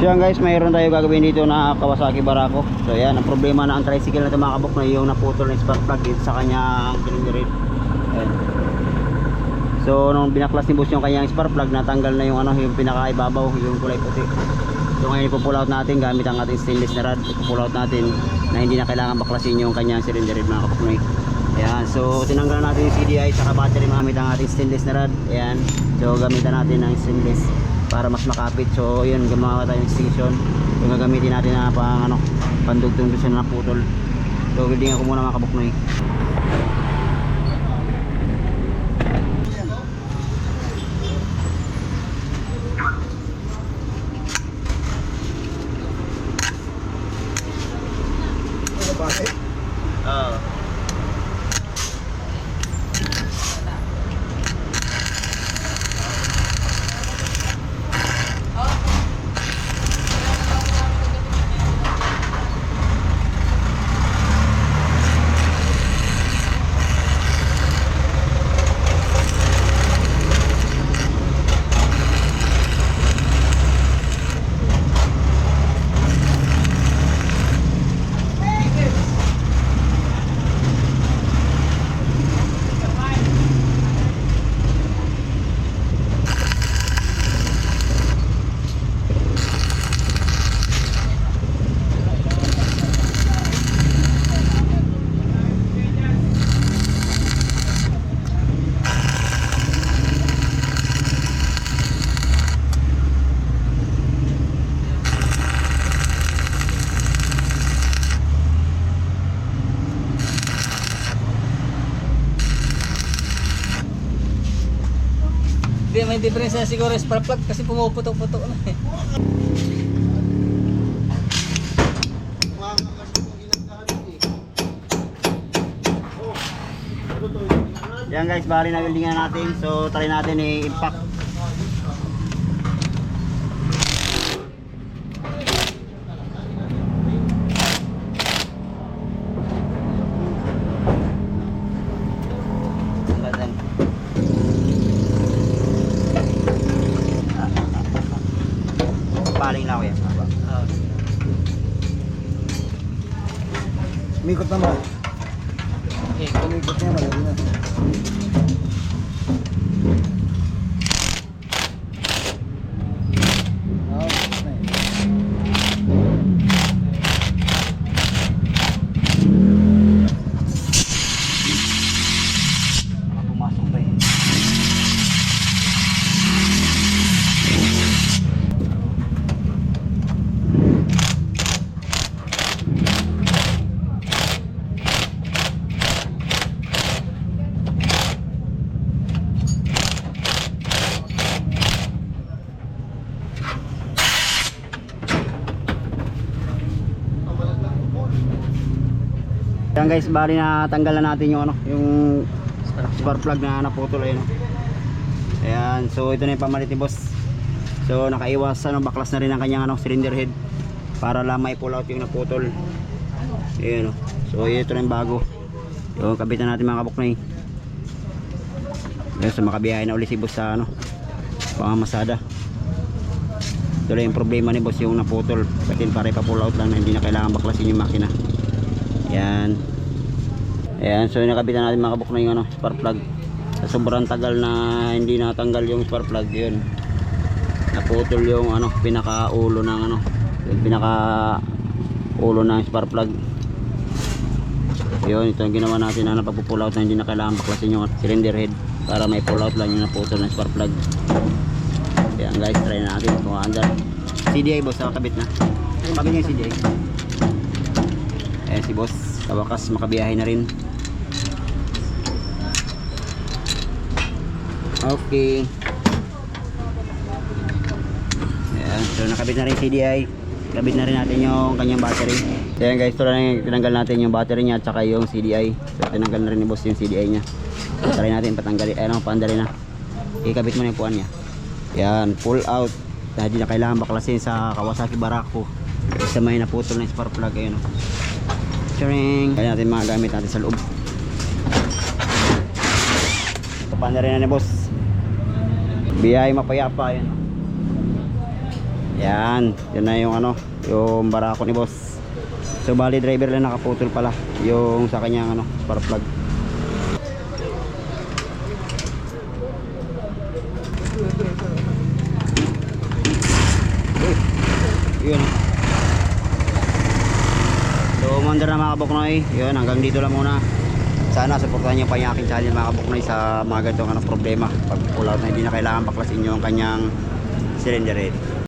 So yan guys, mayroon tayo gagawin dito na Kawasaki Barako. So yan, ang problema na ang tricycle na tumakabok na yung naputol na spark plug dito sa kanyang cylinder. Ayan. So nung binaklas ni boss yung kanyang spark plug, natanggal na yung ano, yung pinakaibabaw, yung kulay puti. So ngayon ipo-pull out natin gamit ang ating stainless na rod. Ipo-pull out natin na hindi na kailangan baklasin yung kanyang cylinder mga kapuknoy. Ayan, so tinanggalan natin yung CDI sa battery gamit ang ating stainless na rod. Ayan, so gamitan natin ng stainless para mas makapit. So yun, gumawa tayo ng extension. Yung gagamitin natin na pang ano, pandugtong doon sa naputol. So welding ako muna mga kapuknoy. Hindi, may difference na siguro spark plug kasi pumuputok-putok na eh. Yan guys, bali na weldingan natin. So try natin i-impact. Paling lang ako yan. Umikot naman. Okay. Umikot niya, malaki na. Pumasok pa eh. Yan guys, bali na tanggalan natin yung ano, yung spark plug na naputol ayun. Ayan, so ito na yung pamalit ni boss. So nakaiwas ano, baklas na rin ang kanyang ano, cylinder head para lang may pull out yung naputol. Ayan oh. So ito na yung bago. Yung kabitan natin mga kabuknoy. Ayan, so makabiyahe na ulit si boss sa ano, pangamasada. Ito lang yung problema ni boss, yung naputol. Pati para ipa-pull out lang na hindi na kailangan baklasin yung makina. Yan. Ayan, so nakabitan natin mga kabuknoy yung ano, spark plug. Sa sobrang tagal na hindi natanggal yung spark plug, yun naputol yung ano, pinaka-ulo ng ano, yung pinaka-ulo ng spark plug. Yun, ito yung ginawa natin na pag-pull out na hindi na kailangan baklasin yung cylinder head para may pull out lang yung naputol ng spark plug. Ayan guys, try na natin kung andar. CDI boss, nakakabit na. Kabit niya yung CDI. Ayan si boss, kawakas makabiyahe na rin. Okay. Ayan, so nakabit na rin CDI. Kabit na rin natin yung kanyang battery. So ayan guys, ito lang tinanggal natin yung battery niya at saka yung CDI. So tinanggal na rin ni boss yung CDI niya. Try natin patanggalin, ano, paandali na. Ikabit mo na yung puwan niya. Yan, pull out. Dahil di na kailangan baklasin sa Kawasaki Barako. Isa may naputol na spark plug, ayun. Charing. Kaya natin mga gamit natin sa loob. Paanda rin na ni boss. Biyay mapayapa, ayun. Yan, yun na yung ano, yung barako ni boss. So bali driver lang nakaputol pala yung sa kanyang ano, spark plug. Yun. So umandar na mga kabuknoy. Yun, hanggang dito lang muna. Sana supportahan niyo pa yung aking channel mga kabuknoy sa mga ganitong ano, problema. Pag pull out na hindi na kailangan baklasin nyo ang kanyang cylinder head.